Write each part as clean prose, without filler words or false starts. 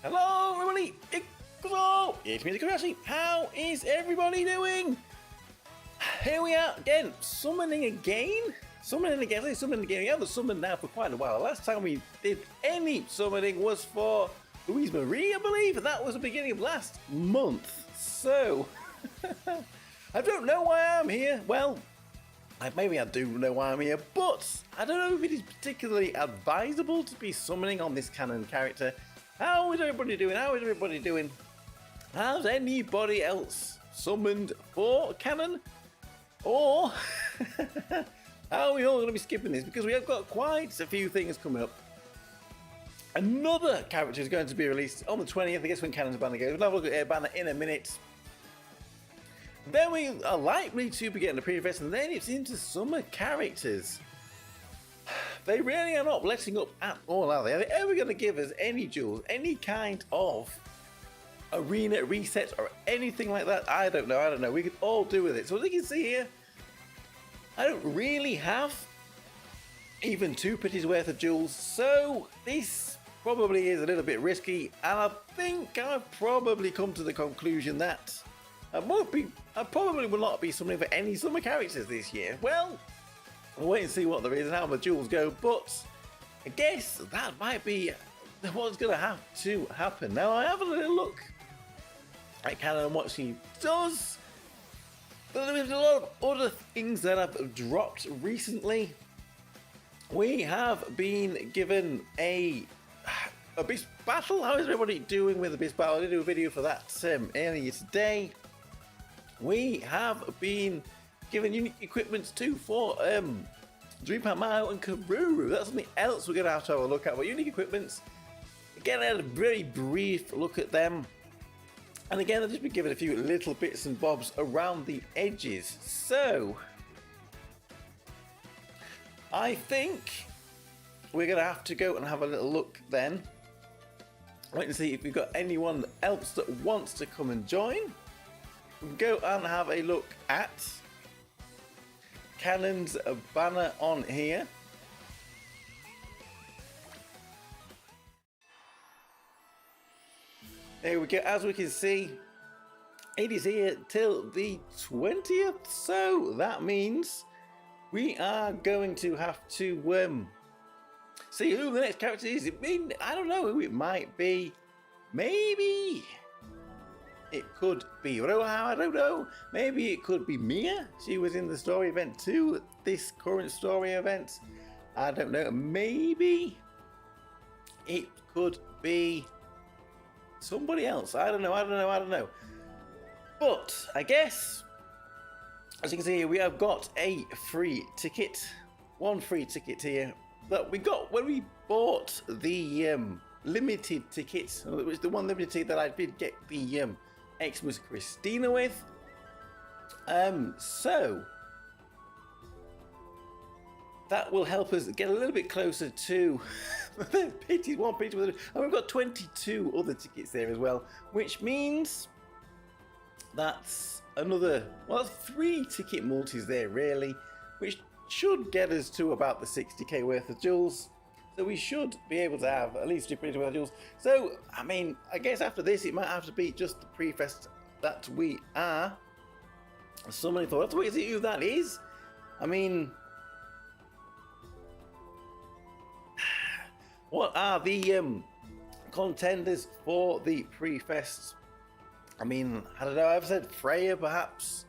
Hello everybody, it's me, Tokkuri Yashi. How is everybody doing? Here we are again, summoning again. We haven't summoned now for quite a while. Last time we did any summoning was for Louise Marie, I believe. That was the beginning of last month. So, I don't know why I'm here. Well, maybe I do know why I'm here, but I don't know if it is particularly advisable to be summoning on this Kanon character. How is everybody doing? Has anybody else summoned for Kanon? Or are we all going to be skipping this? Because we have got quite a few things coming up. Another character is going to be released on the 20th, I guess, when Kanon's banner goes. We'll have a look at their banner in a minute. Then we are likely to be getting a prefest, and then it's into summer characters. They really are not letting up at all, are they? Are they ever going to give us any jewels, any kind of arena resets or anything like that? I don't know. We could all do with it. So as you can see here, I don't really have even 2 pitties worth of jewels. So this probably is a little bit risky. And I think I've probably come to the conclusion that I probably will not be summoning for any summer characters this year. Well, we'll wait and see what there is and how the jewels go, but I guess that might be what's going to have to happen. Now, I have a little look at Kanon and what she does, but there's a lot of other things that have dropped recently. We have been given a Abyss Battle. How is everybody doing with Abyss Battle? I did do a video for that earlier today. We have been given unique equipments too for Dreampat Mao and Karuru. That's something else we're going to have a look at. But unique equipments, again, I had a very brief look at them. And again, I've just been given a few little bits and bobs around the edges. So, I think we're going to have to go and have a little look then. Wait and see if we've got anyone else that wants to come and join. We can go and have a look at Kanon's banner on here. There we go. As we can see, it is here till the 20th. So that means we are going to have to see who the next character is. I don't know who it might be. Maybe it could be Roha, I don't know. Maybe it could be Mia. She was in the story event too, this current story event. I don't know. Maybe it could be somebody else. I don't know. But I guess, as you can see here, we have got a free ticket. One free ticket here that we got when we bought the limited ticket. It was the one limited ticket that I did get the Xmas Christina with. So that will help us get a little bit closer to one pity with it. And we've got 22 other tickets there as well, which means that's another, well, that's 3 ticket multis there really, which should get us to about the 60k worth of jewels. So we should be able to have at least 2 pretty worth of jewels. So, I mean, I guess after this, it might have to be just the pre-fest that we are summoning for. Let's wait and see who that is. I mean, what are the contenders for the pre-fest? I mean, I don't know. I've said Freya, perhaps.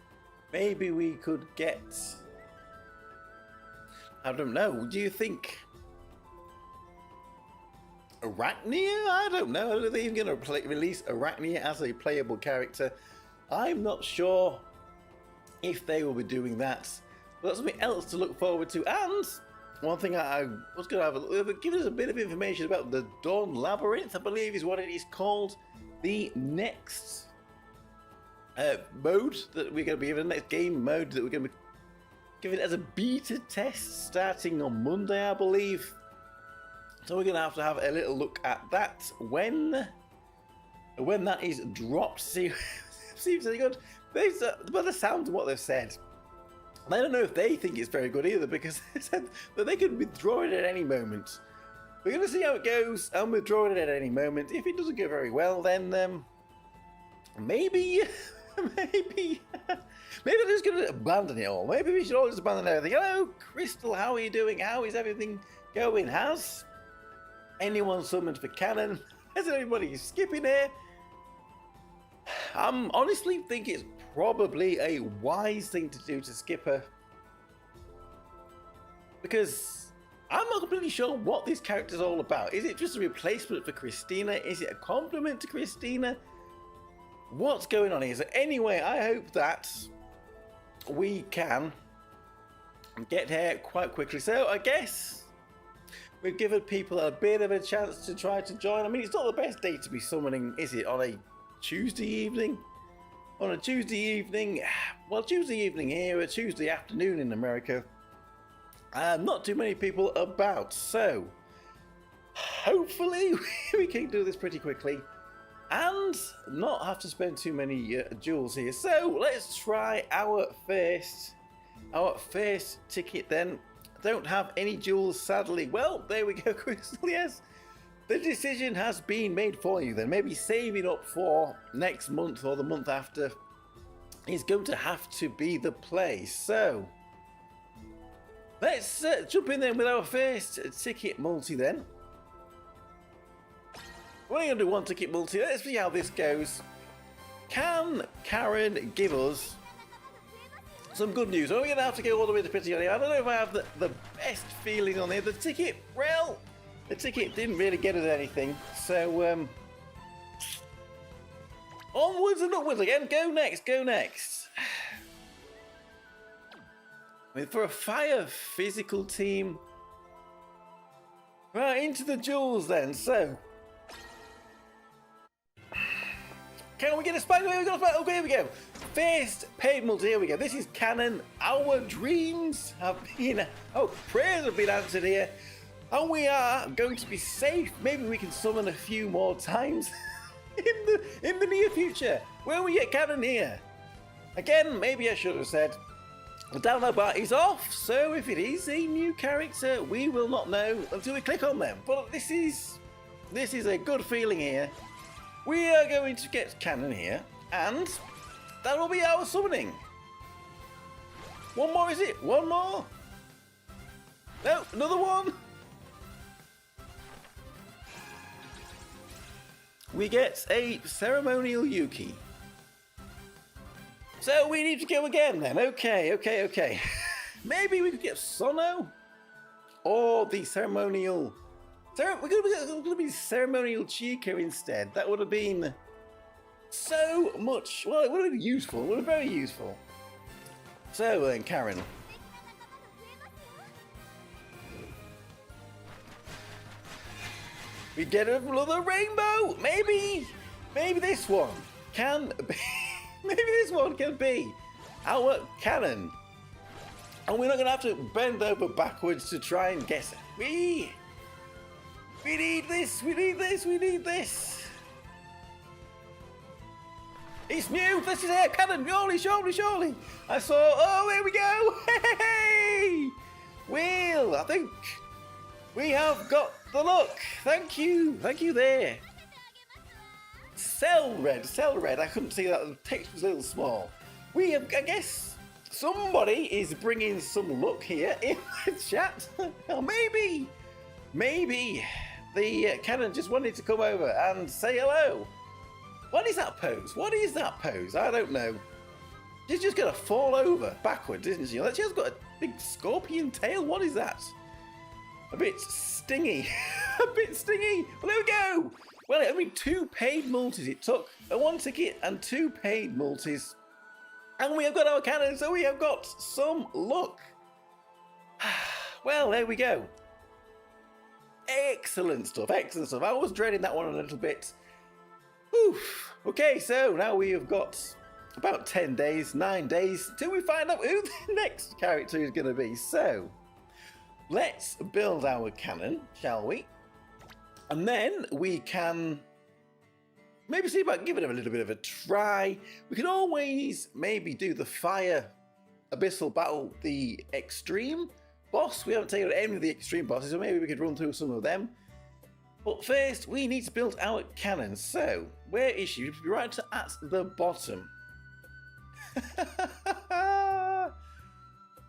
Maybe we could get, I don't know. Do you think Arachnia? I don't know. Are they even going to release Arachnia as a playable character? I'm not sure if they will be doing that. But that's something else to look forward to. And one thing I was going to have a look, give us a bit of information about the Dawn Labyrinth, I believe is what it is called. The next mode that we're going to be given, the next game mode that we're going to be given as a beta test starting on Monday, I believe. So we're going to have a little look at that when that is dropped. See if they're good. By the sound of what they've said, I don't know if they think it's very good either, because they said that they could withdraw it at any moment. We're going to see how it goes, and we'll draw it at any moment. If it doesn't go very well, then maybe, maybe they're just going to abandon it all. Maybe we should all just abandon everything. Hello, Crystal, how are you doing? How is everything going? Has anyone summoned for Kanon? Has anybody skipping here? I honestly think it's probably a wise thing to do to skip her, because I'm not completely sure what this character's all about. Is it just a replacement for Christina? Is it a compliment to Christina? What's going on here? So anyway, I hope that we can get here quite quickly. So I guess we've given people a bit of a chance to try to join. I mean, it's not the best day to be summoning, is it, on a Tuesday evening? On a Tuesday evening, well, Tuesday evening here, a Tuesday afternoon in America. Not too many people about, so hopefully we can do this pretty quickly and not have to spend too many jewels here. So let's try our first ticket then. Don't have any jewels, sadly. Well, there we go, Crystal. Yes, the decision has been made for you then. Maybe saving up for next month or the month after is going to have to be the play. So let's jump in then with our first ticket multi then. We're going to do one ticket multi. Let's see how this goes. Can Karen give us some good news? Are we going to have to go all the way to Pretty on here? I don't know if I have the best feeling on here. The ticket, well, the ticket didn't really get us anything. So, onwards and upwards again. Go next, go next. For a fire physical team. Right, into the jewels then. So, can we get a spike? We got a spike. Okay, here we go. First paid multi. Here we go. This is Kanon. Our dreams have been, prayers have been answered here, and we are going to be safe. Maybe we can summon a few more times in the near future. When we get Kanon here, again, maybe I should have said the download bar is off, so if it is a new character, we will not know until we click on them. But this is a good feeling here. We are going to get Kanon here, and that will be our summoning. One more, is it? One more? No, another one. We get a ceremonial Yuki. So we need to go again then. Okay. Maybe we could get Sono or the ceremonial. We're going to be ceremonial Chica instead. That would have been so much. Well, it would have been useful. It would have been very useful. So then, Karen. We get another rainbow. Maybe this one can be. Maybe this one can be our Kanon. And we're not going to have to bend over backwards to try and guess it. We need this. It's new. This is it. Kanon. Surely. I saw. Oh, here we go. Hey! Will, I think we have got the look. Thank you there. Cell red. I couldn't see that. The text was a little small. We have, I guess, somebody is bringing some luck here in the chat. Or maybe the Kanon just wanted to come over and say hello. What is that pose? I don't know. She's just gonna fall over backwards, isn't she? She's got a big scorpion tail. What is that? A bit stingy. Well, there we go. Well, I mean, 2 paid multis. It took a 1 ticket and 2 paid multis. And we have got our Kanon, so we have got some luck. Well, there we go. Excellent stuff. I was dreading that one a little bit. Oof. Okay, so now we have got about 9 days, till we find out who the next character is going to be. So, let's build our Kanon, shall we? And then we can maybe see about giving him a little bit of a try. We can always maybe do the Fire Abyssal Battle, the Extreme boss. We haven't taken any of the Extreme bosses, so maybe we could run through some of them. But first, we need to build our cannon. So, where is she? She'll be right at the bottom.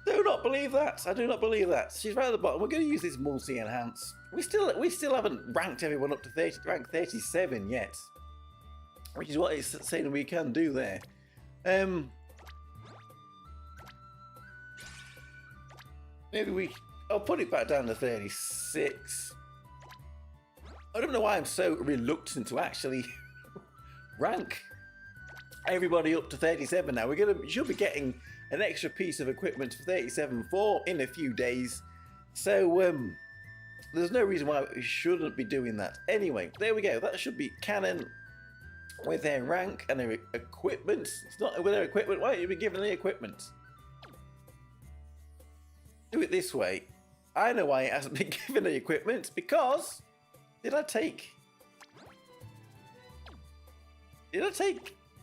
Do not believe that. I do not believe that. She's right at the bottom. We're going to use this multi-enhance. We still haven't ranked everyone up to rank 37 yet, which is what it's saying we can do there. Maybe I'll put it back down to 36. I don't know why I'm so reluctant to actually rank everybody up to 37 now. We should be getting an extra piece of equipment for 37 in a few days. So there's no reason why we shouldn't be doing that. Anyway, there we go. That should be Kanon with their rank and their equipment. It's not with their equipment. Why don't you be given the equipment? Do it this way. I know why it hasn't been given the equipment, because did I take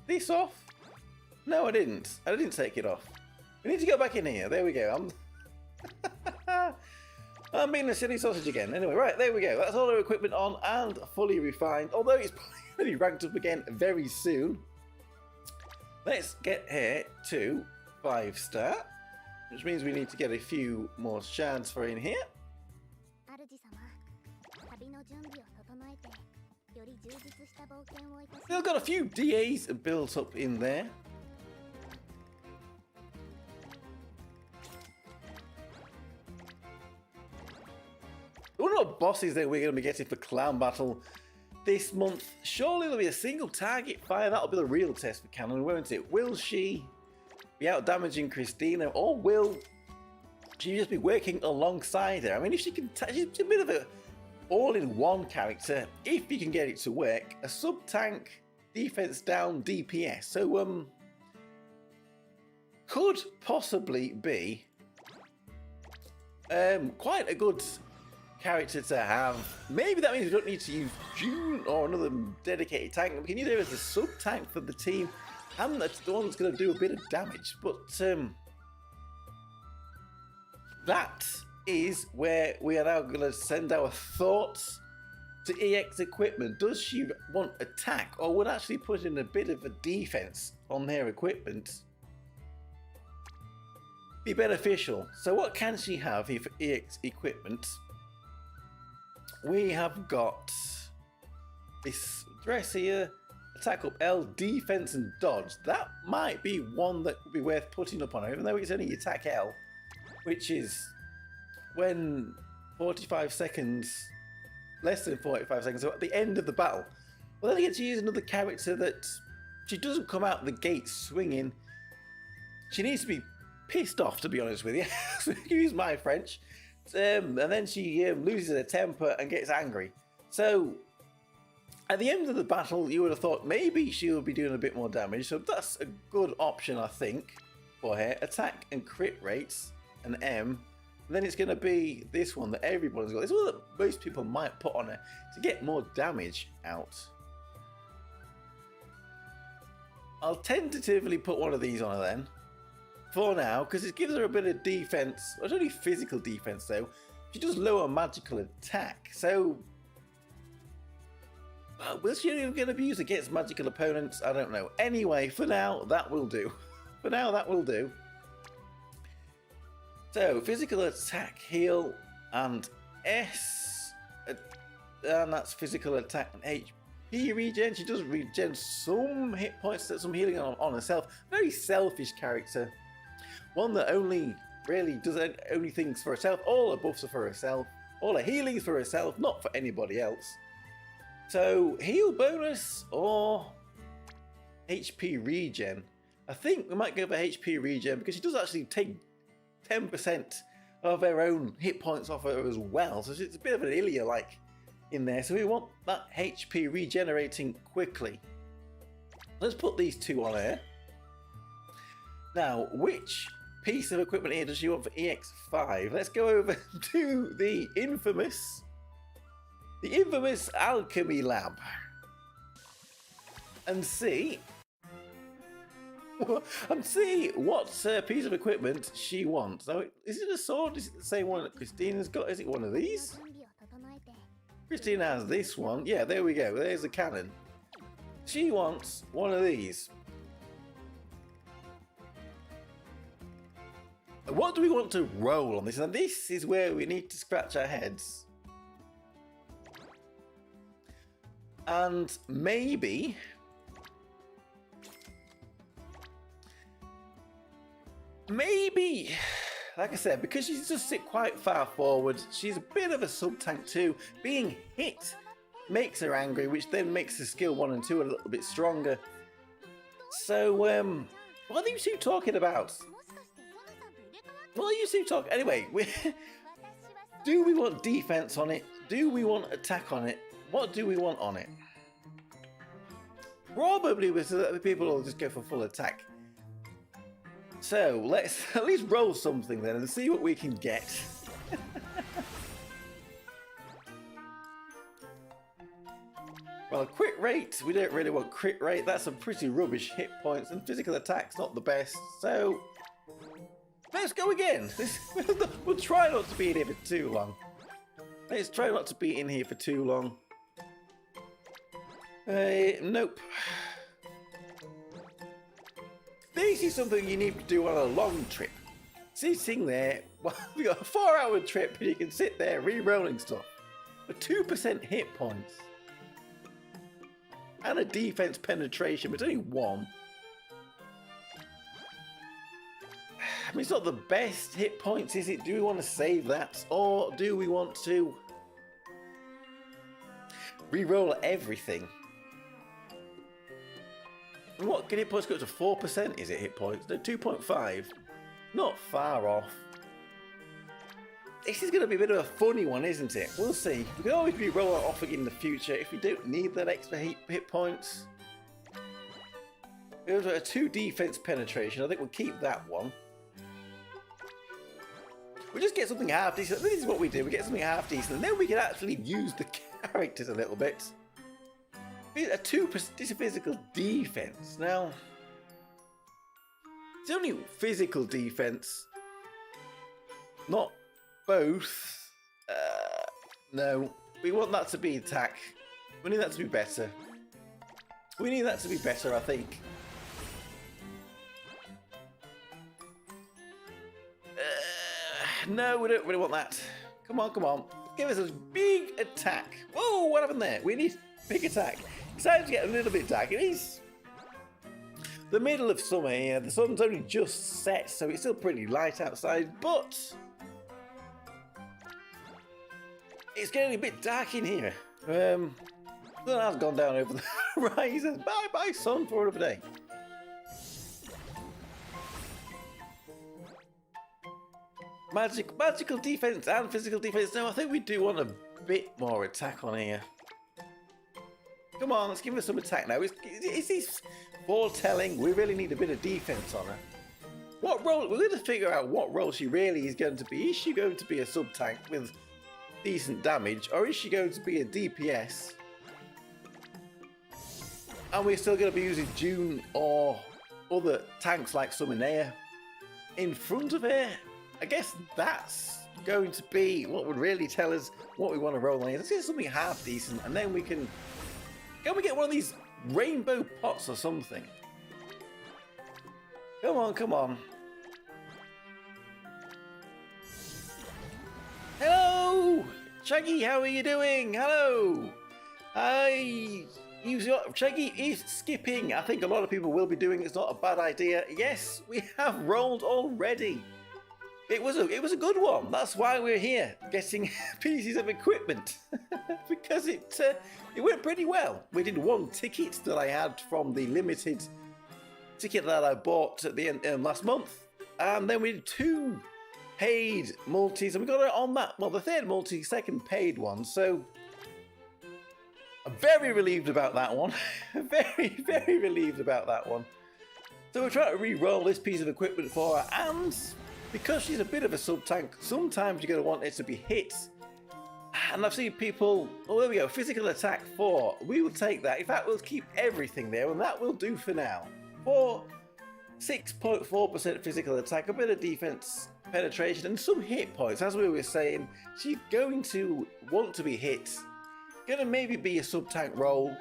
this off? No, I didn't. I didn't take it off. We need to go back in here. There we go. I'm being a silly sausage again. Anyway, right, there we go. That's all our equipment on and fully refined, although it's probably ranked up again very soon. Let's get here to 5-star, which means we need to get a few more shards for in here. We've got a few DAs built up in there. I wonder what bosses that we're going to be getting for Clown Battle this month. Surely there'll be a single target fire. That'll be the real test for Kanon, won't it? Will she be out damaging Christina, or will she just be working alongside her? I mean, if she can, she's a bit of a all-in-one character. If you can get it to work, a sub-tank, defense down, DPS. So could possibly be quite a good character to have. Maybe that means we don't need to use June or another dedicated tank. We can use her as a sub-tank for the team, and that's the one that's going to do a bit of damage. But that is where we are now going to send our thoughts to EX equipment. Does she want attack, or would actually put in a bit of a defense on their equipment be beneficial? So what can she have here for EX equipment? We have got this dress here, attack up L, defense and dodge. That might be one that would be worth putting up on her, even though it's only attack L, which is when 45 seconds, less than 45 seconds, so at the end of the battle. Well, then again, she is another character that she doesn't come out the gate swinging. She needs to be pissed off, to be honest with you. Excuse my French. And then she loses her temper and gets angry. So at the end of the battle, you would have thought maybe she would be doing a bit more damage. So that's a good option, I think, for her. Attack and crit rates, an M. And then it's going to be this one that everybody's got. This is one that most people might put on her to get more damage out. I'll tentatively put one of these on her then, for now, because it gives her a bit of defense. Well, it's only physical defense though. She does lower magical attack, so will she even going to be used against magical opponents? I don't know. Anyway, for now that will do. For now that will do. So physical attack, heal, and S, and that's physical attack and HP regen. She does regen some hit points, some healing on herself. Very selfish character. One that only really does only things for herself. All her buffs are for herself. All her healings for herself, not for anybody else. So heal bonus or HP regen. I think we might go for HP regen because she does actually take 10% of her own hit points off her as well. So it's a bit of an Ilya-like in there. So we want that HP regenerating quickly. Let's put these two on here. Now, which piece of equipment here does she want for EX5? Let's go over to the infamous alchemy lab and see what piece of equipment she wants. So, is it a sword? Is it the same one that Christina's got? Is it one of these? Christina has this one. Yeah, there we go. There's the Kanon. She wants one of these. What do we want to roll on this? And this is where we need to scratch our heads. And maybe... like I said, because she's just sit quite far forward, she's a bit of a sub-tank too. Being hit makes her angry, which then makes the skill 1 and 2 a little bit stronger. So, what are you two talking about? What are you two talking? Anyway, do we want defense on it? Do we want attack on it? What do we want on it? Probably people will just go for full attack. So let's at least roll something then and see what we can get. Well, crit rate, we don't really want crit rate. That's some pretty rubbish hit points, and physical attack's not the best. So let's go again. We'll try not to be in here for too long. Let's try not to be in here for too long. Nope. This is something you need to do on a long trip. Sitting there, well, we got a 4-hour trip and you can sit there re-rolling stuff for 2% hit points. And a defense penetration, but it's only 1. I mean, it's not the best hit points, is it? Do we want to save that? Or do we want to re-roll everything? What can hit points go up to 4%? Is it hit points? No, 2.5. Not far off. This is going to be a bit of a funny one, isn't it? We'll see. We can always re-roll it off again in the future if we don't need that extra hit points. It was a 2 defense penetration. I think we'll keep that one. We'll just get something half decent. This is what we do. We get something half decent, and then we can actually use the characters a little bit. A 2% physical defense. Now, it's only physical defense, not both. No, we want that to be attack. We need that to be better. We need that to be better, I think. No, we don't really want that. Come on, come on. Give us a big attack. Whoa, what happened there? We need big attack. It's starting to get a little bit dark. It is the middle of summer here. The sun's only just set, so it's still pretty light outside, but it's getting a bit dark in here. The sun has gone down over the horizon. Bye bye, sun, for another day. Magical defense and physical defense. No, I think we do want a bit more attack on here. Come on, let's give her some attack now. Is this foretelling? We really need a bit of defense on her. What role? We're going to figure out what role she really is going to be. Is she going to be a sub-tank with decent damage, or is she going to be a DPS? And we're still going to be using June or other tanks like Summonea in front of her? I guess that's going to be what would really tell us what we want to roll on here. Let's get something half decent, and then we can we get one of these rainbow pots or something? Come on, come on. Hello! Shaggy, how are you doing? Hello! Shaggy is skipping. I think a lot of people will be doing it. It's not a bad idea. Yes, we have rolled already. It was a good one. That's why we're here, getting pieces of equipment. Because it went pretty well. We did 1 ticket that I had from the limited ticket that I bought at the end last month. And then we did 2 paid multis, and we got it on that. Well, the 3rd multi, 2nd paid one. So I'm very relieved about that one. Very, very relieved about that one. So we're trying to re-roll this piece of equipment for her, and because she's a bit of a sub-tank, sometimes you're going to want it to be hit. And I've seen people, oh, there we go, physical attack 4. We will take that. In fact, we'll keep everything there, and that will do for now. For 6.4% physical attack, a bit of defense penetration, and some hit points. As we were saying, she's going to want to be hit. Gonna maybe be a sub-tank role.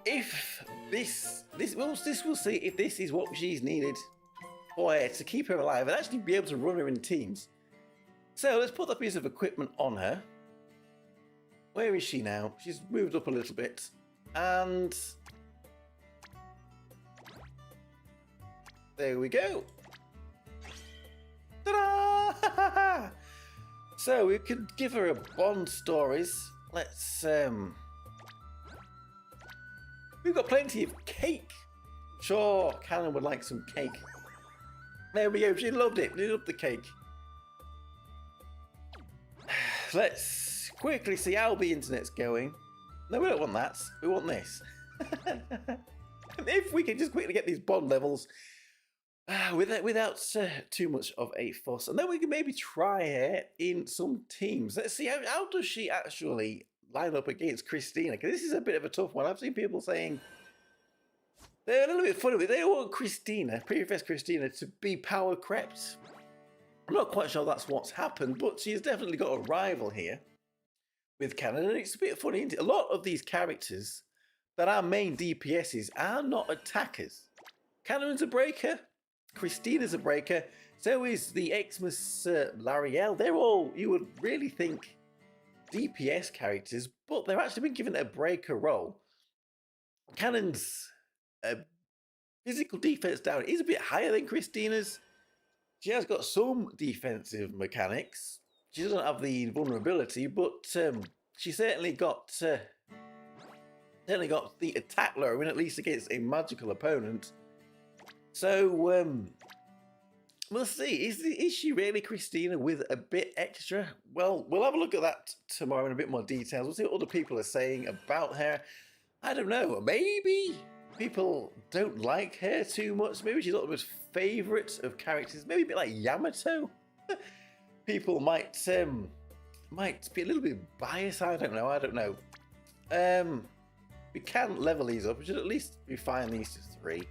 If this we'll see if this is what she's needed for her to keep her alive and actually be able to run her in teams. So let's put that piece of equipment on her. Where is she now? She's moved up a little bit. And there we go. Ta-da! So we could give her a Bond stories. Let's we've got plenty of cake. Sure, Kanon would like some cake. There we go, she loved it. She loved the cake. Let's quickly see how the internet's going. No, we don't want that. We want this. If we can just quickly get these Bond levels without too much of a fuss. And then we can maybe try her in some teams. Let's see, how does she actually line up against Christina? Because this is a bit of a tough one. I've seen people saying they're a little bit funny with it. They want Christina, Princess Christina, to be power crept. I'm not quite sure that's what's happened, but she's definitely got a rival here with Kanon. And it's a bit funny, isn't it? A lot of these characters that are main DPSs are not attackers. Kanon's a breaker, Christina's a breaker, so is the Xmas L'Ariel. They're all, you would really think, DPS characters, but they've actually been given a breaker role. Kanon's physical defense down is a bit higher than Christina's. She has got some defensive mechanics. She doesn't have the vulnerability, but she certainly got the attack low, at least against a magical opponent. So we'll see. Is she really Christina with a bit extra? Well, we'll have a look at that tomorrow in a bit more details. We'll see what other people are saying about her. I don't know. Maybe people don't like her too much. Maybe she's not the most favourite of characters. Maybe a bit like Yamato. People might be a little bit biased. I don't know. We can level these up. We should at least refine these to 3.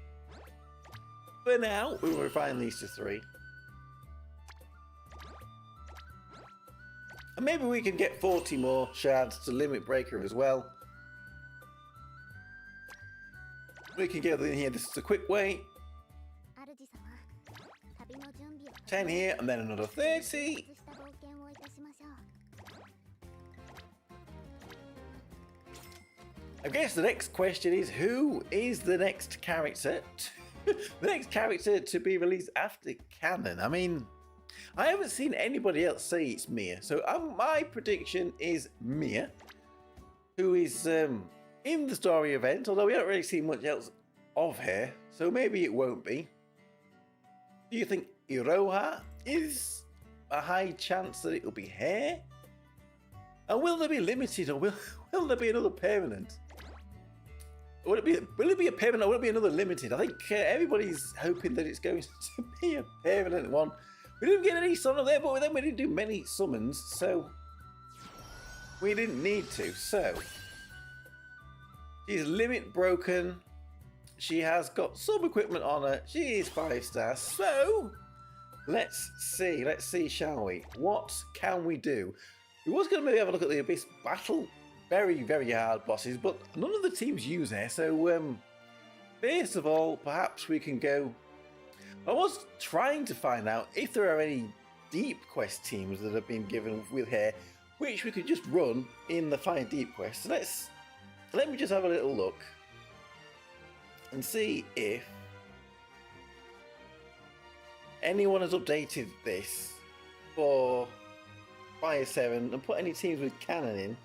For now, we will refine these to 3. And maybe we can get 40 more shards to limit breaker as well. We can get in here. This is a quick way. 10 here, and then another 30. I guess the next question is, who is the next character? The next character to be released after Kanon. I mean, I haven't seen anybody else say it's Mia. So my prediction is Mia, who is in the story event, although we haven't really seen much else of her. So maybe it won't be. Do you think Iroha is a high chance that it will be her? And will there be limited, or will there be another permanent? Will it be a permanent, or will it be another limited? I think everybody's hoping that it's going to be a permanent one. We didn't get any summon there, but then we didn't do many summons, so we didn't need to. So she's limit broken. She has got some equipment on her. She is 5 stars. So let's see, shall we? What can we do? We was going to maybe have a look at the Abyss battle. Very, very hard bosses, but none of the teams use her. So first of all, perhaps we can go. I was trying to find out if there are any deep quest teams that have been given with her, which we could just run in the Fire Deep quest. So let me just have a little look and see if anyone has updated this for Fire 7 and put any teams with Kanon in.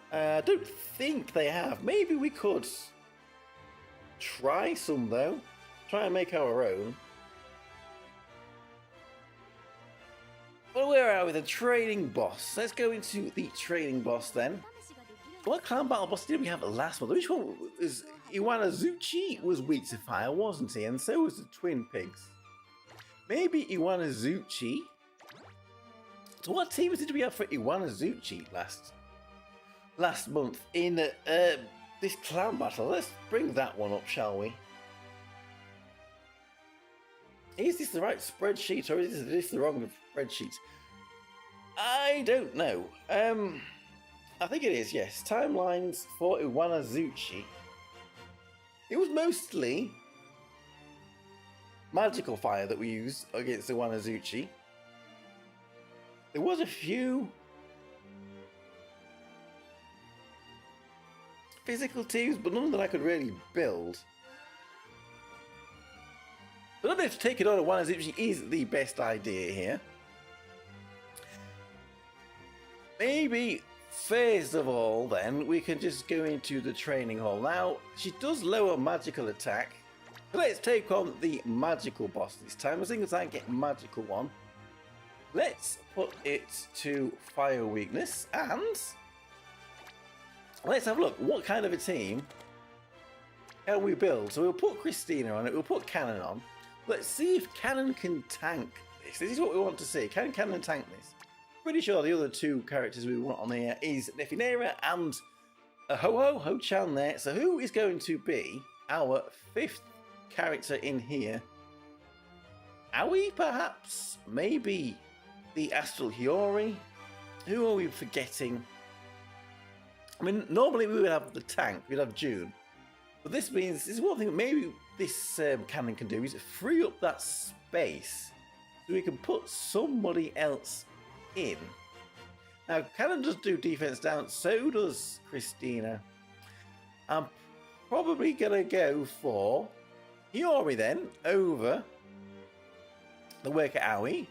I don't think they have. Maybe we could try some though. Try and make our own. Well, where are we? The training boss. Let's go into the training boss then. What clan battle boss did we have last month? Which one was Iwanazuchi? Was weak to fire, wasn't he? And so was the twin pigs. Maybe Iwanazuchi. So what teams did we have for Iwanazuchi last month in this clan battle? Let's bring that one up, shall we? Is this the right spreadsheet, or is this the wrong spreadsheet? I don't know. I think it is, yes. Timelines for Iwanazuchi. It was mostly magical fire that we used against Iwanazuchi. There was a few physical teams, but none that I could really build. I don't know if taking on Iwanazuchi is the best idea here. Maybe, first of all, then, we can just go into the training hall. Now, she does lower magical attack. Let's take on the magical boss this time. A single time, get magical one. Let's put it to fire weakness, and let's have a look. What kind of a team can we build? So we'll put Christina on it, we'll put Kanon on. Let's see if Kanon can tank this. This is what we want to see. Can Kanon tank this? Pretty sure the other two characters we want on here is Nefinera and Ho-Chan there. So who is going to be our fifth character in here? Aoi, perhaps? Maybe the Astral Hiyori? Who are we forgetting? I mean, normally we would have the tank, we'd have June. But this means, this is one thing maybe this Kanon can do, is free up that space so we can put somebody else in. Now, Kanon does do defense down, so does Christina. I'm probably gonna go for Hiyori then over the worker Aoi,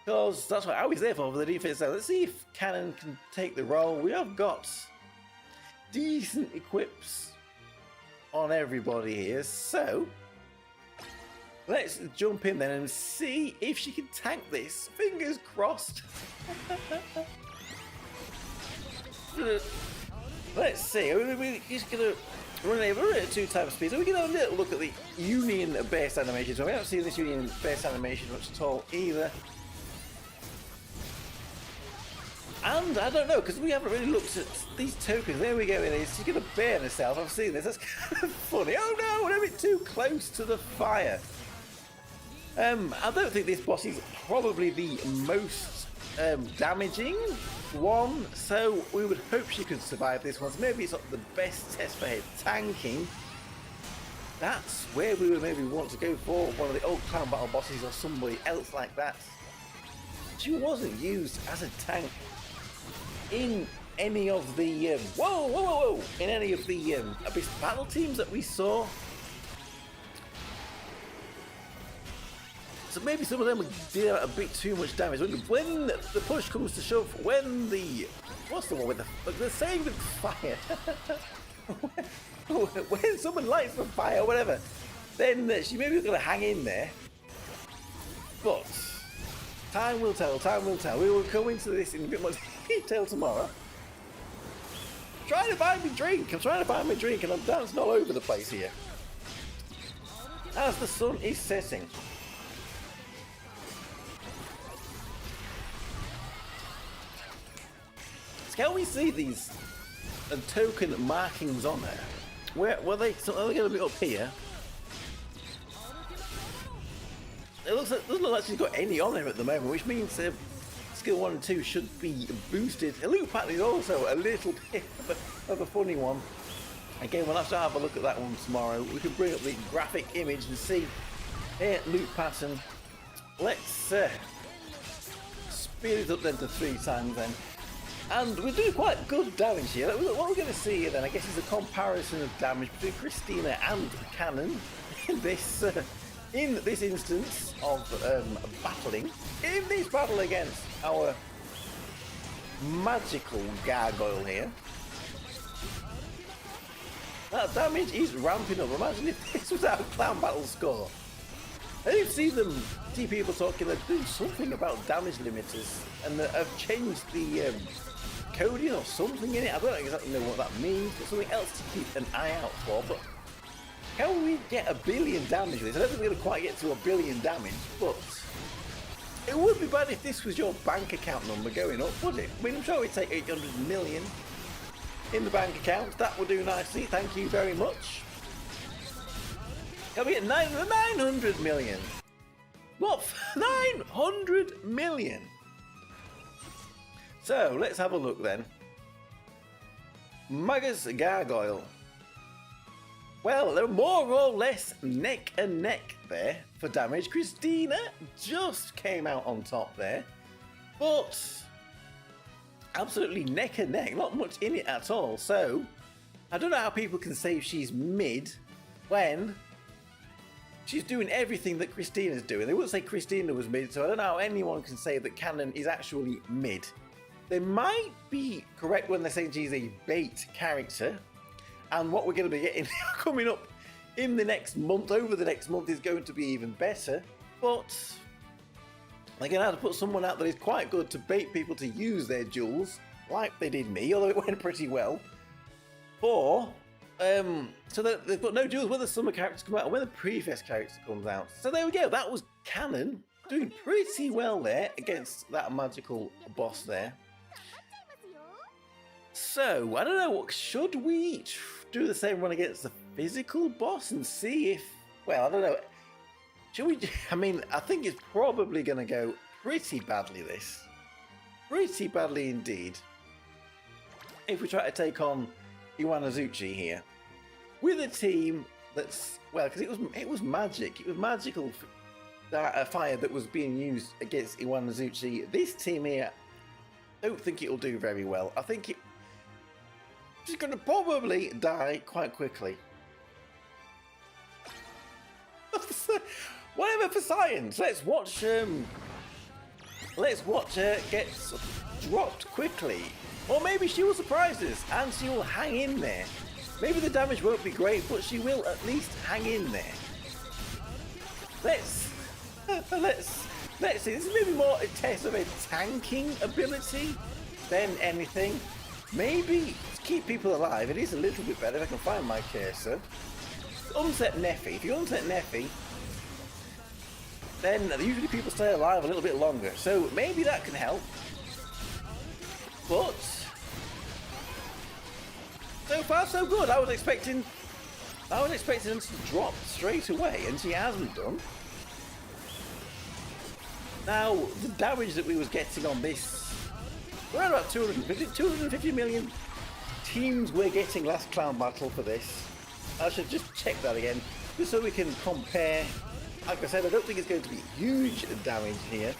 because that's what Aoi's there for the defense down. Let's see if Kanon can take the role. We have got decent equips on everybody here, so let's jump in then and see if she can tank this. Fingers crossed. Let's see. We're just gonna run at 2 times speed. So we're gonna have a little look at the Union base animation. So we haven't seen this Union base animation much at all either. And I don't know, because we haven't really looked at these tokens. There we go, it is. She's gonna burn herself. I've seen this. That's kind of funny. Oh no, we're a bit too close to the fire. I don't think this boss is probably the most damaging one, so we would hope she could survive this one. So maybe it's not the best test for her tanking. That's where we would maybe want to go for one of the old clown battle bosses or somebody else like that. She wasn't used as a tank in any of the in any of the Abyss battle teams that we saw. So maybe some of them did a bit too much damage. When the push comes to shove, when the... What's the one with the same with fire? When someone lights the fire or whatever, then she may be going to hang in there. But time will tell, time will tell. We will go into this in a bit more detail tomorrow. I'm trying to find my drink. I'm trying to find my drink and I'm dancing all over the place here. As the sun is setting. Can we see these token markings on there? Where were they? So are they going to be up here? It looks like, doesn't look like she's got any on there at the moment, which means skill 1 and 2 should be boosted. A loop pattern is also a little bit of a funny one. Again, we'll have to have a look at that one tomorrow. We can bring up the graphic image and see loop pattern. Let's speed it up then to 3 times then. And we're doing quite good damage here. What we're going to see here then, I guess, is a comparison of damage between Christina and Kanon in this instance of battling. In this battle against our magical gargoyle here. That damage is ramping up. Imagine if this was our clown battle score. I've seen people talking, like, do something about damage limiters, and have changed the coding or something in it. I don't exactly know what that means, but something else to keep an eye out for. But can we get 1 billion damage with this? I don't think we're going to quite get to 1 billion damage, but it would be bad if this was your bank account number going up, would it? I mean, I'm sure we'd take 800 million in the bank account. That would do nicely. Thank you very much. Can we get 900 million? What? 900 million? So let's have a look then. Magus Gargoyle. Well, they're more or less neck and neck there for damage. Christina just came out on top there, but absolutely neck and neck, not much in it at all. So I don't know how people can say she's mid when she's doing everything that Christina's doing. They wouldn't say Christina was mid, so I don't know how anyone can say that Kanon is actually mid. They might be correct when they're saying she's a bait character, and what we're going to be getting coming up in the next month, over the next month, is going to be even better. But they're going to have to put someone out that is quite good to bait people to use their jewels, like they did me, although it went pretty well. Or, so that they've got no jewels when the summer characters come out, or when the pre-fest character comes out. So there we go, that was Kanon doing pretty well there against that magical boss there. So, I don't know, should we do the same run against the physical boss and see if, well, I don't know. Should we, I mean, I think it's probably going to go pretty badly this. Pretty badly indeed. If we try to take on Iwanazuchi here. With a team that's, well, because it was magic. It was magical fire that was being used against Iwanazuchi. This team here, I don't think it'll do very well. I think she's going to probably die quite quickly. Whatever for science. Let's watch her get dropped quickly. Or maybe she will surprise us and she will hang in there. Maybe the damage won't be great, but she will at least hang in there. Let's see. This is maybe more a test of a tanking ability than anything. Maybe to keep people alive, it is a little bit better if I can find my cursor. Unset Neffy. If you unset Neffy, then usually people stay alive a little bit longer. So maybe that can help. But so far so good. I was expecting them to drop straight away, and she hasn't done. Now the damage that we was getting on this, we're at about 250 million teams we're getting last clown battle for this. I should just check that again, just so we can compare. Like I said, I don't think it's going to be huge damage here.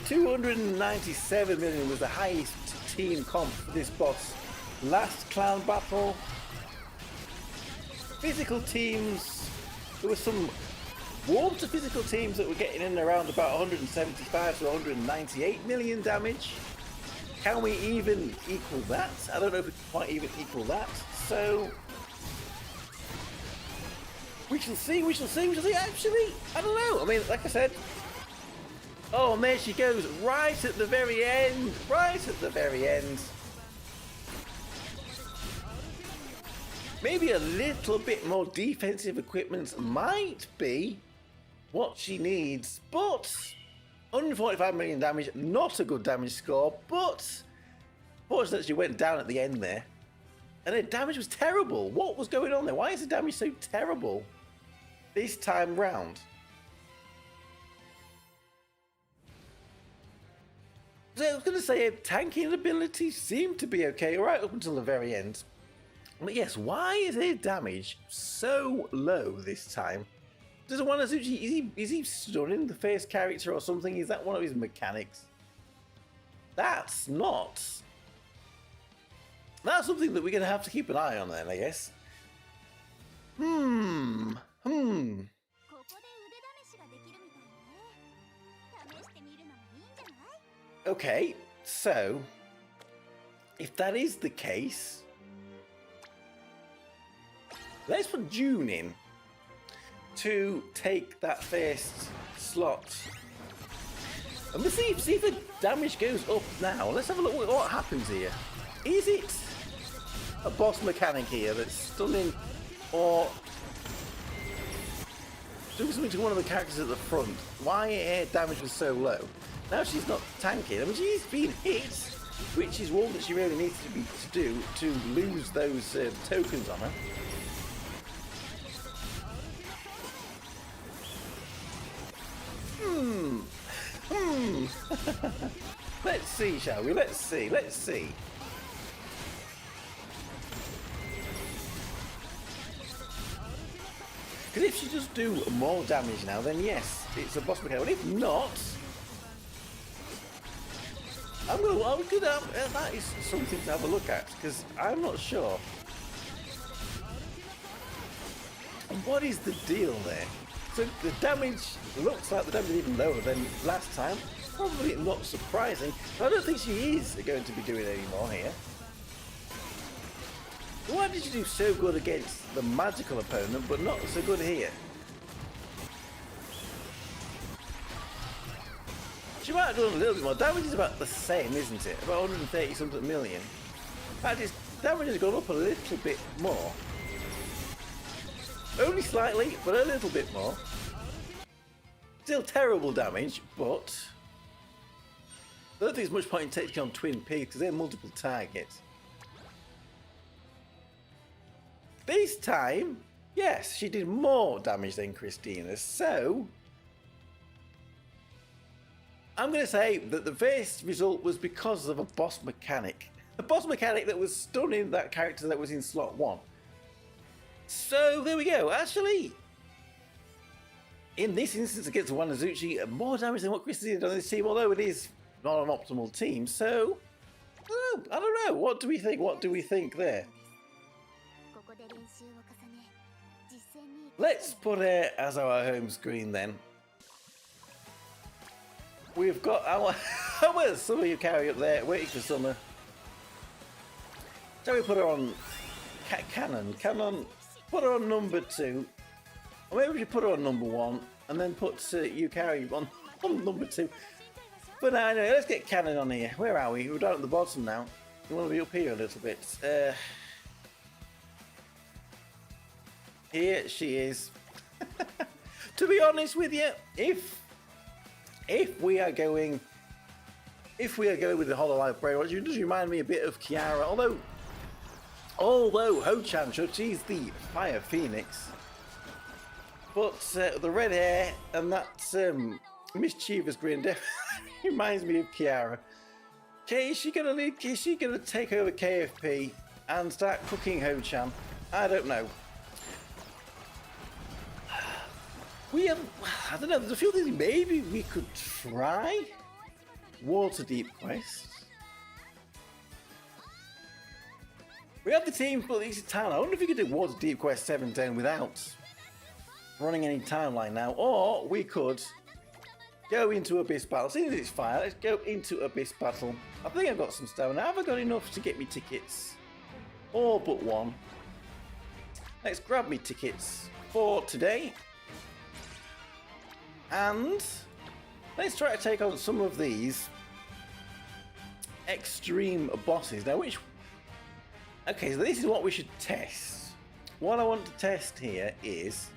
297 million was the highest team comp for this boss last clown battle. Physical teams, there were some warm to physical teams that were getting in around about 175 to 198 million damage. Can we even equal that? I don't know if we can quite even equal that. So we shall see, Actually, I don't know. I mean, like I said, oh, and there she goes, right at the very end. Maybe a little bit more defensive equipment might be what she needs, but 145 million damage, not a good damage score, but fortunately she went down at the end there. And her damage was terrible. What was going on there? Why is the damage so terrible this time round? So I was going to say her tanking ability seemed to be okay right up until the very end. But yes, why is her damage so low this time? Does Iwanazuchi, is he stunning the first character or something? Is that one of his mechanics? That's something that we're going to have to keep an eye on then, I guess. Okay, so if that is the case, let's put June in to take that first slot. And we'll see if the damage goes up now. Let's have a look at what happens here. Is it a boss mechanic here that's stunning, or doing something to one of the characters at the front? Why her damage was so low? Now she's not tanking. I mean, she's been hit, which is all that she really needs to do to lose those tokens on her. Let's see, shall we? Let's see. Let's see. Because if she does do more damage now, then yes, it's a boss mechanic. But if not, that is something to have a look at, because I'm not sure. What is the deal there? So the damage looks like the damage is even lower than last time. Probably not surprising, but I don't think she is going to be doing any more here. Why did you do so good against the magical opponent, but not so good here? She might have done a little bit more. Damage is about the same, isn't it? About 130 something million. In fact, its damage has gone up a little bit more. Only slightly, but a little bit more. Still terrible damage, but I don't think there's much point in taking on Twin Pigs because they're multiple targets. This time, yes, she did more damage than Christina, so I'm going to say that the first result was because of a boss mechanic. A boss mechanic that was stunning that character that was in slot 1. So there we go. Actually, in this instance against Wanazuchi, more damage than what Christina did on this team, although it is not an optimal team. So, I don't know. What do we think? What do we think there? Let's put it as our home screen then. We've got our Summer Yukari up there, waiting for Summer. Shall we put her on Kanon? Put her on number 2. Or maybe we should put her on number 1 and then put Yukari on number 2. But now, anyway, let's get Kanon on here. Where are we? We're down at the bottom now. We want to be up here a little bit. Here she is. To be honest with you, if we are going with the Hololive Brainwash, it does remind me a bit of Kiara, although Ho-chan, she's the Fire Phoenix. But the red hair and that mischievous grin definitely reminds me of Kiara. Okay, is she gonna take over KFP and start cooking Ho-chan? I don't know. I don't know, there's a few things maybe we could try. Waterdeep Quest. We have the team for the town. I wonder if we could do Waterdeep Quest 710 without running any timeline now. Or we could go into Abyss Battle. Seeing as it's fire, let's go into Abyss Battle. I think I've got some stamina. Have I got enough to get me tickets? All but one. Let's grab me tickets for today. And let's try to take on some of these extreme bosses. Now, okay, so this is what we should test. What I want to test here is,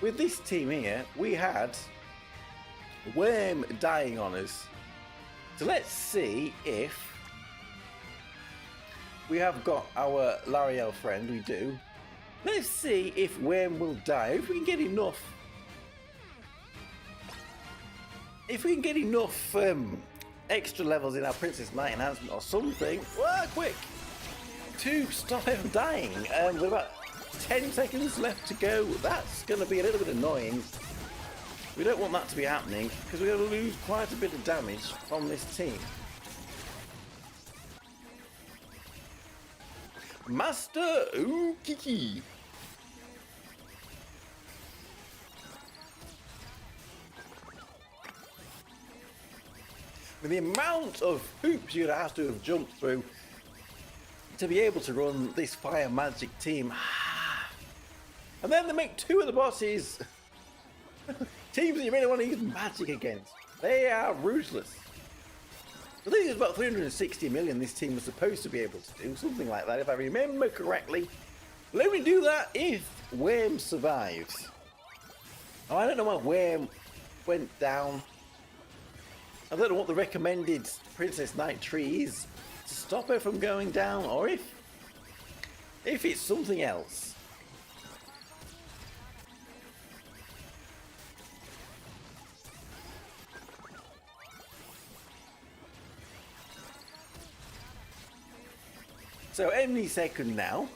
with this team here, we had Worm dying on us. So let's see if we have got our L'Ariel friend. We do. Let's see if Worm will die. If we can get enough. If we can get enough extra levels in our Princess Knight enhancement or something, quick, to stop him dying. With about 10 seconds left to go, that's going to be a little bit annoying. We don't want that to be happening because we're going to lose quite a bit of damage from this team. Master Ukiki. With the amount of hoops you'd have to have jumped through to be able to run this fire magic team. And then they make two of the bosses teams that you really want to use magic against. They are ruthless. I think it's about 360 million this team was supposed to be able to do, something like that if I remember correctly. Let me do that if Worm survives. Oh, I don't know why Worm went down. I don't know what the recommended Princess Knight tree is to stop her from going down, or if it's something else. So any second now.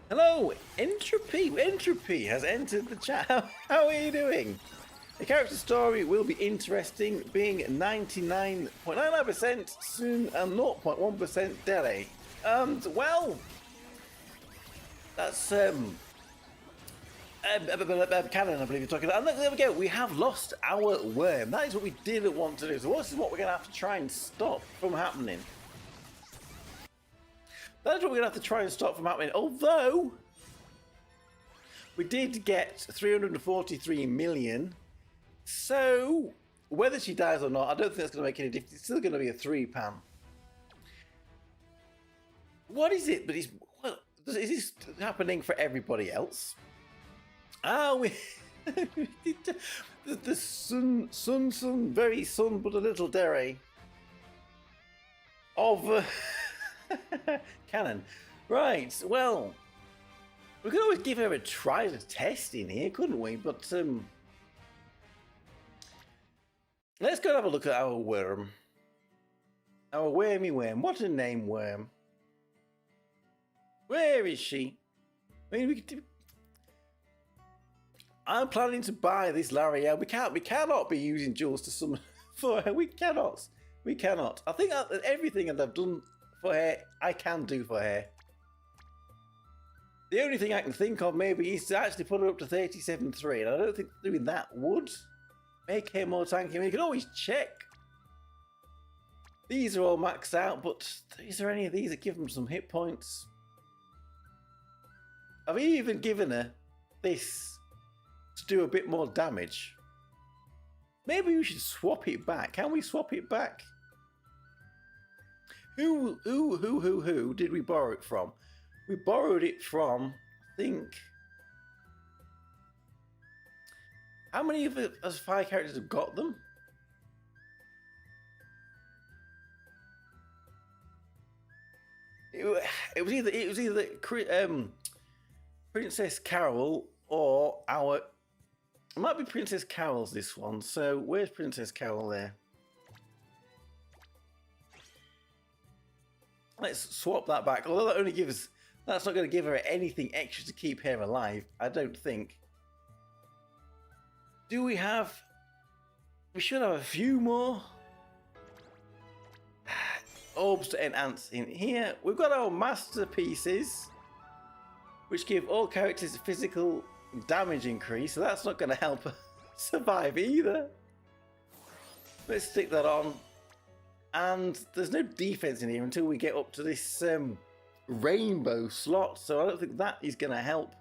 Hello, Entropy. Entropy has entered the chat. How are you doing? The character story will be interesting, being 99.99% soon and 0.1% delay. And well, that's Kanon, I believe you're talking about. And there we go. We have lost our worm. That is what we didn't want to do. So this is what we're going to have to try and stop from happening. That's what we're going to have to try and stop from happening. Although we did get 343 million. So whether she dies or not, I don't think that's going to make any difference. It's still going to be a 3-pan. What is it? But is this happening for everybody else? We the sun, very sun, but a little dairy of Kanon. Right. Well, we could always give her a try to test in here, couldn't we? But let's go and have a look at our worm. Our wormy worm. What a name, worm. Where is she? I mean, we could do... I'm planning to buy this L'Oreal. We cannot be using jewels to summon for her. We cannot. I think that everything that I've done for her, I can do for her. The only thing I can think of maybe is to actually put her up to 37.3, and I don't think doing that would make her more tanky. I mean, you can always check. These are all maxed out, but is there any of these that give them some hit points? I've even given her this to do a bit more damage. Maybe we should swap it back. Can we swap it back? Who did we borrow it from? We borrowed it from, I think... How many of us 5 characters have got them? It was either Princess Carol or our... It might be Princess Carol's this one. So where's Princess Carol there? Let's swap that back. Although that only gives... That's not going to give her anything extra to keep her alive, I don't think. Do we have... We should have a few more orbs to enhance in here. We've got our masterpieces, which give all characters a physical damage increase, so that's not going to help her survive either. Let's stick that on. And there's no defense in here until we get up to this rainbow slot, so I don't think that is going to help.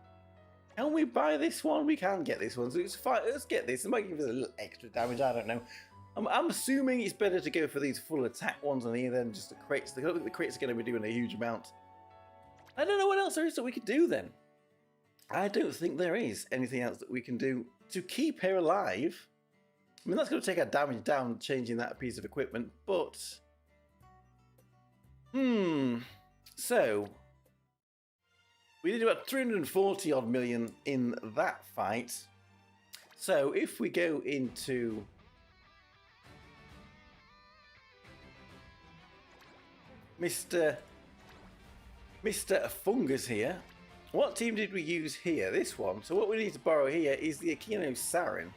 Can we buy this one? We can get this one, so it's fine. Let's get this. It might give us a little extra damage, I don't know. I'm assuming it's better to go for these full attack ones on here than just the crates. I don't think the crates are going to be doing a huge amount. I don't know what else there is that we could do then. I don't think there is anything else that we can do to keep her alive. I mean, that's going to take our damage down, changing that piece of equipment, but... So... We did about 340 odd million in that fight. So if we go into... Mr. Fungus here. What team did we use here? This one. So what we need to borrow here is the Akino Sarin.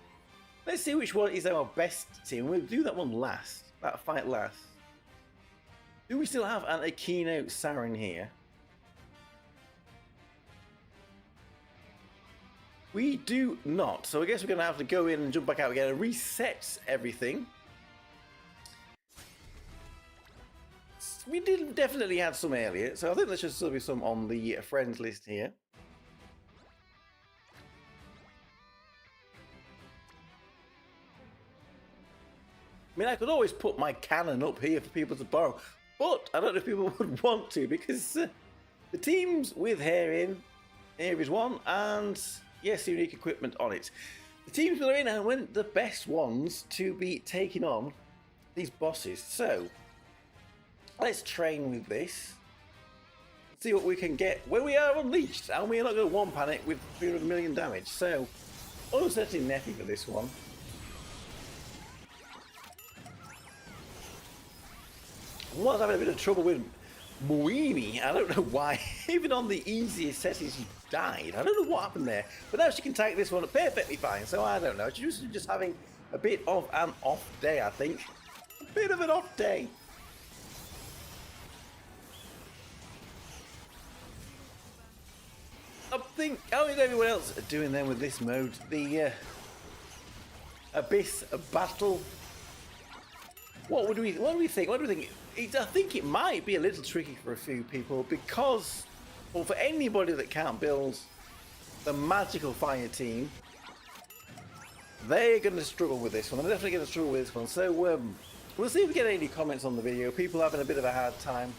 Let's see which one is our best team. We'll do that one last. That fight last. Do we still have an Akino Sarin here? We do not. So I guess we're going to have to go in and jump back out again and reset everything. We did definitely have some earlier, so I think there should still be some on the friends list here. I mean, I could always put my Kanon up here for people to borrow, but I don't know if people would want to, because the teams with hair in, here is one, and yes, unique equipment on it. The teams that are in are the best ones to be taking on these bosses, so... Let's train with this. See what we can get when we are unleashed. And we are not going to one-pan it with 300 million damage. So, unsetting Neffy for this one. I was having a bit of trouble with Moini, I don't know why, even on the easiest settings she died. I don't know what happened there. But now she can take this one perfectly fine, so I don't know. She's just having a bit of an off day, I think. A bit of an off day. I think, how is everyone else doing then with this mode? The Abyss Battle. What do we think? What do we think? I think it might be a little tricky for a few people because, well, for anybody that can't build the magical fire team, they're going to struggle with this one. They're definitely going to struggle with this one. So we'll see if we get any comments on the video. People having a bit of a hard time.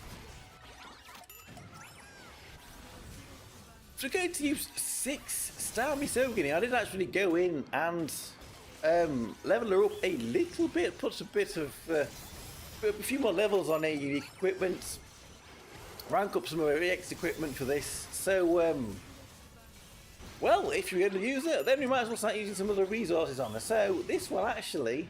So we're going to use 6-star Misogany. I did actually go in and level her up a little bit, put a bit of a few more levels on her unique equipment, rank up some of her EX equipment for this. So, well, if you're going to use it, then we might as well start using some other resources on her. So this one actually,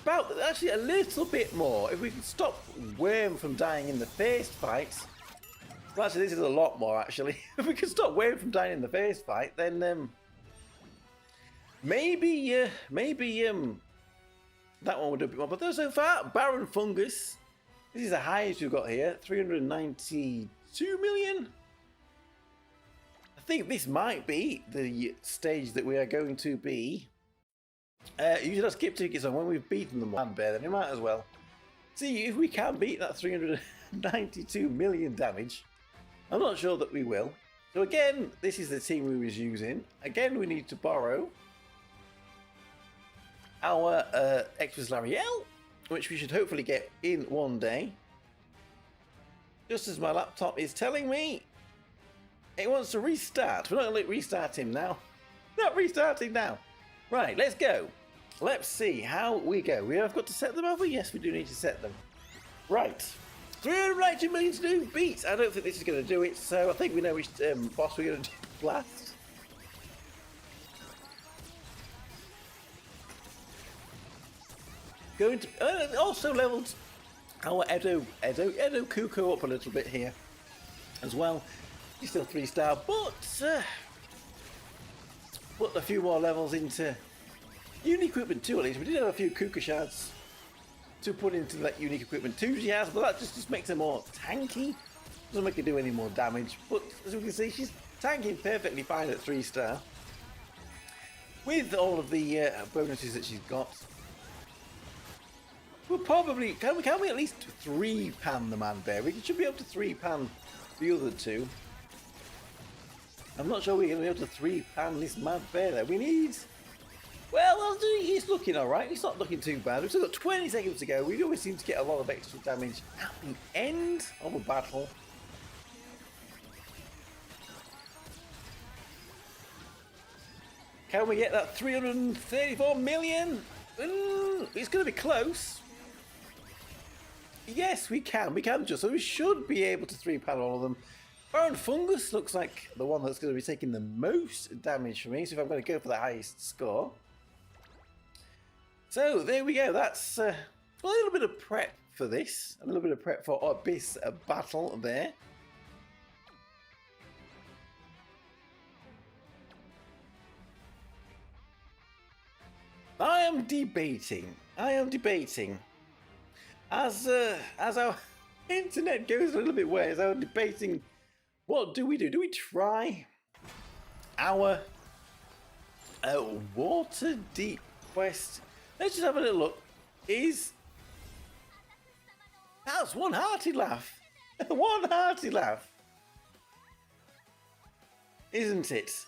actually a little bit more. If we can stop Worm from dying in the first fight. Well, actually, this is a lot more, actually. If we can stop Worm from dying in the first fight, then maybe that one would do a bit more. But so far, Baron Fungus. This is the highest we've got here, 392 million. I think this might be the stage that we are going to be using our skip tickets on when we've beaten the man bear. Then we might as well see if we can beat that 392 million damage. I'm not sure that we will. So again, this is the team we was using. Again, we need to borrow our Express Lariel, which we should hopefully get in one day. Just as my laptop is telling me it wants to restart. We're not going to restart him now. Not restarting now. Right, let's go. Let's see how we go. We have got to set them over. Yes, we do need to set them. Right. 392 million to do. Beat. I don't think this is going to do it, so I think we know which boss we're going to do last. Going to also leveled our Edo Kuko up a little bit here as well. He's still 3-star, but put a few more levels into unique equipment too. At least we did have a few Kuka shards to put into that unique equipment too. She has, but that just makes her more tanky. Doesn't make her do any more damage. But as we can see, she's tanking perfectly fine at 3-star with all of the bonuses that she's got. We'll probably can we at least 3-pan the man bear? We should be able to 3-pan the other two. I'm not sure we're going to be able to 3-pan this man bear there. We need. Well, he's looking all right. He's not looking too bad. We've still got 20 seconds to go. We always seem to get a lot of extra damage at the end of a battle. Can we get that 334 million? It's going to be close. Yes, we can. We can just. So we should be able to 3-pan all of them. Baron Fungus looks like the one that's going to be taking the most damage for me. So if I'm going to go for the highest score. So there we go. That's a little bit of prep for this. A little bit of prep for Abyss Battle there. I am debating. As our internet goes a little bit ways, I'm debating. What do we do? Do we try our water deep quest? Let's just have a little look. That's one hearty laugh. One hearty laugh. Isn't it?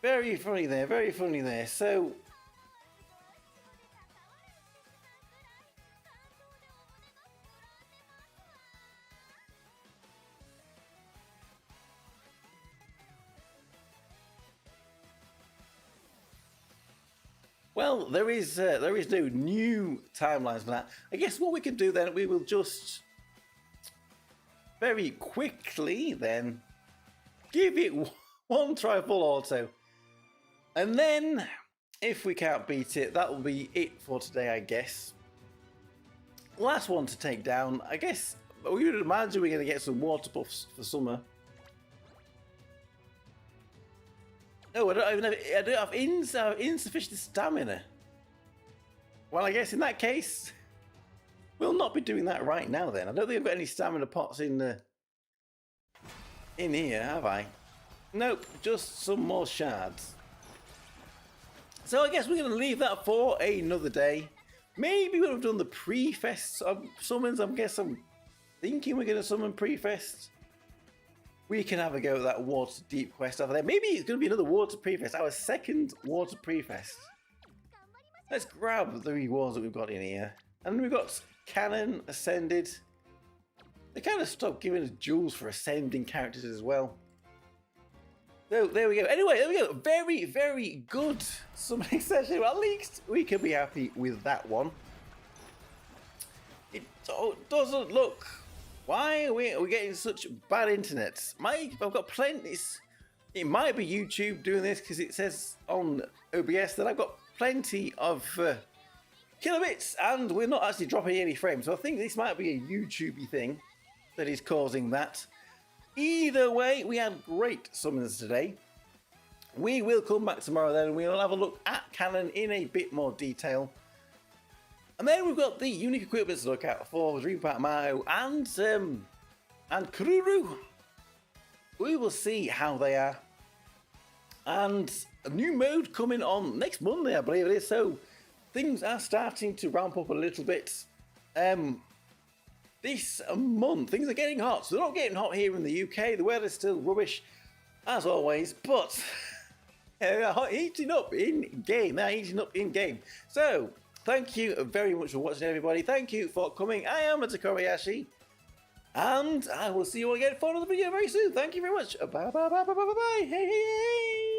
Very funny there, very funny there. So well, there is no new timelines for that. I guess what we can do then, we will just very quickly then give it one try full auto. And then, if we can't beat it, that will be it for today, I guess. last one to take down. I guess we would imagine we're going to get some water buffs for summer. No, I don't have insufficient stamina. Well, I guess in that case, we'll not be doing that right now then. I don't think I've got any stamina pots in here, have I? Nope, just some more shards. So I guess we're going to leave that for another day. Maybe we'll have done the pre-fest summons. I'm thinking we're going to summon pre-fest. We can have a go at that water deep quest over there. Maybe it's going to be another water pre-fest, our second water pre-fest. Let's grab the rewards that we've got in here. And we've got Kanon ascended. They kind of stopped giving us jewels for ascending characters as well. So there we go. Anyway, there we go. Very, very good summoning session. Well, at least we can be happy with that one. It doesn't look... Why are we getting such bad internet? I've got plenty... It might be YouTube doing this because it says on OBS that I've got plenty of kilobits and we're not actually dropping any frames. So I think this might be a YouTube-y thing that is causing that. Either way, we had great summons today. We will come back tomorrow then and we'll have a look at Kanon in a bit more detail. And then we've got the unique equipment to look out for Dream Park Mario and Kururu. We will see how they are. And a new mode coming on next Monday, I believe it is. So things are starting to ramp up a little bit. This month, things are getting hot. So they're not getting hot here in the UK. The weather's still rubbish, as always. But they're heating up in game. They're heating up in game. So thank you very much for watching, everybody. Thank you for coming. I am Tokkuri Yashi. And I will see you all again for another video very soon. Thank you very much. Bye, bye, bye, bye, bye, bye. Hey, hey, hey.